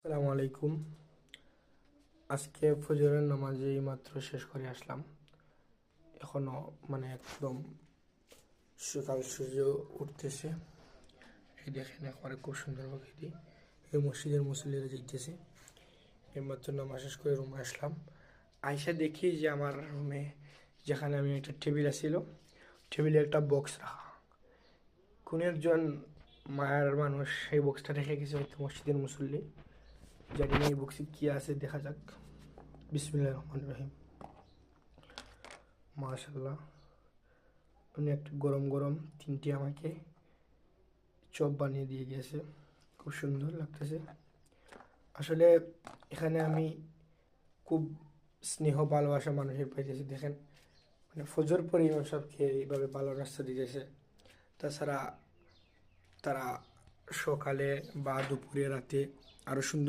আসসালামু আলাইকুম। আজকে ফজরের নামাজে মাত্র শেষ করে আসলাম। এখনো একদম সকাল সূর্য উঠতেছে। এই দেখেন একবারে খুব সুন্দর প্রকৃতি। এই মসজিদের মুসল্লিরা যাইতেছে। এইমাত্র নামাজ শেষ করে রুমে আসলাম। আইসা দেখি যে আমার রুমে যেখানে আমি একটা টেবিল আছিল, টেবিলে একটা বক্স রাখা। কোন একজন মায়ার মানুষ সেই বক্সটা রেখে গেছে, হয়তো মসজিদের মুসল্লি। জানি না এই বক্সে কি আছে, দেখা যাক। বিসমিল্লাহির রহমানির রহিম। মাশাল্লাহ, উনি একটু গরম গরম তিনটি আমাকে চপ বানিয়ে দিয়ে গিয়েছে, খুব সুন্দর লাগতেছে। আসলে এখানে আমি খুব স্নেহ ভালোবাসা মানুষের পাইতেছি। দেখেন, ফজর পরে ইমাম সাহেবকে এইভাবে ভালো রাস্তা দিতেছে। তাছাড়া তারা সকালে বা দুপুরে রাতে আরও সুন্দর